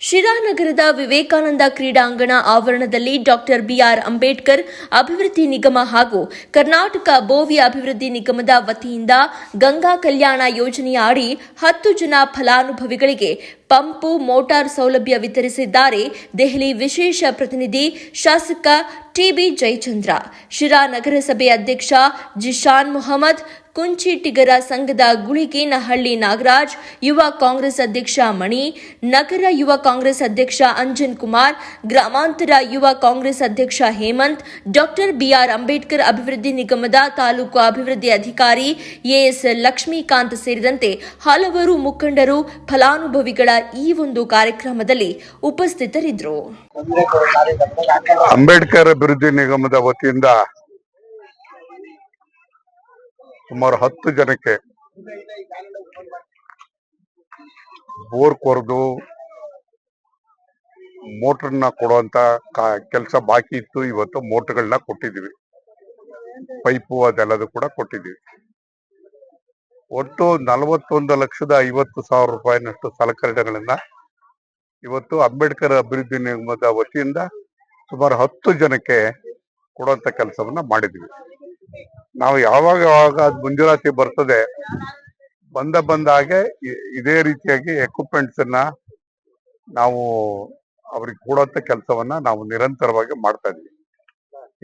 ಶಿರಾನಗರದ ವಿವೇಕಾನಂದ ಕ್ರೀಡಾಂಗಣ ಆವರಣದಲ್ಲಿ doctor B R Ambedkar ಅಭಿವೃದ್ಧಿ ನಿಗಮ ಹಾಗೂ ಕರ್ನಾಟಕ ಬೋವಿ ಅಭಿವೃದ್ಧಿ ನಿಗಮದ ವತಿಯಿಂದ ಗಂಗಾ ಕಲ್ಯಾಣ ಯೋಜನೆಯ ಅಡಿ 10 ಜನ ಫಲಾನುಭವಿಗಳಿಗೆ ಪಂಪು ಮೋಟಾರ್ ಸೌಲಭ್ಯ ವಿತರಿಸಿದ್ದಾರೆ ದೆಹಲಿ ವಿಶೇಷ ಪ್ರತಿನಿಧಿ ಶಾಸಕ ಟಿಬಿ ಜಯಚಂದ್ರ. ಶಿರಾ ನಗರಸಭೆ ಅಧ್ಯಕ್ಷ ಜಿಶಾನ್ ಮೊಹಮ್ಮದ್, ಕುಂಚಿಟಿಗರ ಸಂಘದ ಗುಳಿಗೇನಹಳ್ಳಿ ನಾಗರಾಜ್, ಯುವ ಕಾಂಗ್ರೆಸ್ ಅಧ್ಯಕ್ಷ ಮಣಿ, ನಗರ ಯುವ ಕಾಂಗ್ರೆಸ್ ಅಧ್ಯಕ್ಷ ಅಂಜನ್ ಕುಮಾರ್, ಗ್ರಾಮಾಂತರ ಯುವ ಕಾಂಗ್ರೆಸ್ ಅಧ್ಯಕ್ಷ ಹೇಮಂತ್, ಡಾಕ್ಟರ್ ಬಿಆರ್ ಅಂಬೇಡ್ಕರ್ ಅಭಿವೃದ್ಧಿ ನಿಗಮದ ತಾಲೂಕು ಅಭಿವೃದ್ಧಿ ಅಧಿಕಾರಿ ಎಎಸ್ ಲಕ್ಷ್ಮೀಕಾಂತ್ ಸೇರಿದಂತೆ ಹಲವರು ಮುಖಂಡರು ಫಲಾನುಭವಿಗಳ ಈ ಒಂದು ಕಾರ್ಯಕ್ರಮದಲ್ಲಿ ಉಪಸ್ಥಿತರಿದ್ದರು. ಅಂಬೇಡ್ಕರ್ ಅಭಿವೃದ್ಧಿ ನಿಗಮದ ವತಿಯಿಂದ ಸುಮಾರು 10 ಜನಕ್ಕೆ ಬೋರ್ ಕೊರೆದು ಮೋಟರ್ನ ಕೊಡುವಂತ ಕೆಲಸ ಬಾಕಿ ಇತ್ತು. ಇವತ್ತು ಮೋಟರ್ಗಳನ್ನ ಕೊಟ್ಟಿದ್ದೀವಿ, ಪೈಪು ಅದೆಲ್ಲದು ಕೂಡ ಕೊಟ್ಟಿದ್ದೀವಿ. ಒಟ್ಟು 41,50,000 ರೂಪಾಯಿನಷ್ಟು ಸಲಕರಣೆಗಳನ್ನ ಇವತ್ತು ಅಂಬೇಡ್ಕರ್ ಅಭಿವೃದ್ಧಿ ನಿಗಮದ ವತಿಯಿಂದ ಸುಮಾರು 10 ಜನಕ್ಕೆ ಕೊಡುವಂತ ಕೆಲಸವನ್ನ ಮಾಡಿದ್ವಿ. ನಾವು ಯಾವಾಗ ಮುಂಜಾನೆ ಬರ್ತದೆ ಬಂದ ಹಾಗೆ ಇದೇ ರೀತಿಯಾಗಿ ಎಕ್ವಿಪ್ಮೆಂಟ್ಸ್ ಅನ್ನ ನಾವು ಅವ್ರಿಗೆ ಕೊಡುವಂತ ಕೆಲಸವನ್ನ ನಾವು ನಿರಂತರವಾಗಿ ಮಾಡ್ತಾ ಇದ್ವಿ.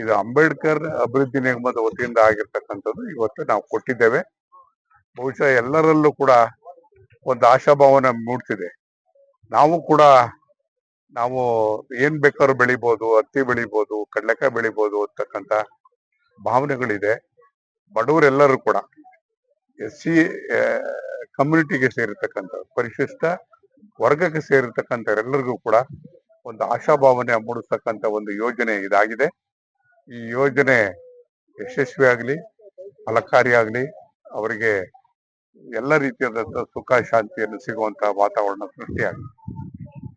ಇದು ಅಂಬೇಡ್ಕರ್ ಅಭಿವೃದ್ಧಿ ನಿಗಮದ ವತಿಯಿಂದ ಆಗಿರ್ತಕ್ಕಂಥದ್ದು ಇವತ್ತು ನಾವು ಕೊಟ್ಟಿದ್ದೇವೆ. ಬಹುಶಃ ಎಲ್ಲರಲ್ಲೂ ಕೂಡ ಒಂದು ಆಶಾಭಾವನೆ ಮೂಡ್ತಿದೆ. ನಾವು ಏನ್ ಬೇಕಾದ್ರೂ ಬೆಳಿಬಹುದು, ಹತ್ತಿ ಬೆಳಿಬಹುದು, ಕಡಲೆಕಾಯಿ ಬೆಳಿಬಹುದು ಅಂತಕ್ಕಂಥ ಭಾವನೆಗಳಿದೆ. ಬಡವರೆಲ್ಲರೂ ಕೂಡ SC ಕಮ್ಯುನಿಟಿಗೆ ಸೇರಿರ್ತಕ್ಕಂಥ ಪರಿಶಿಷ್ಟ ವರ್ಗಕ್ಕೆ ಸೇರಿರ್ತಕ್ಕಂಥ ಎಲ್ಲರಿಗೂ ಕೂಡ ಒಂದು ಆಶಾಭಾವನೆ ಮೂಡಿಸ್ತಕ್ಕಂಥ ಒಂದು ಯೋಜನೆ ಇದಾಗಿದೆ. ಈ ಯೋಜನೆ ಯಶಸ್ವಿಯಾಗಲಿ, ಫಲಕಾರಿಯಾಗಲಿ, ಅವರಿಗೆ ಎಲ್ಲ ರೀತಿಯಾದಂತಹ ಸುಖ ಶಾಂತಿಯನ್ನು ಸಿಗುವಂತಹ ವಾತಾವರಣ ಸೃಷ್ಟಿಯಾಗಲಿ.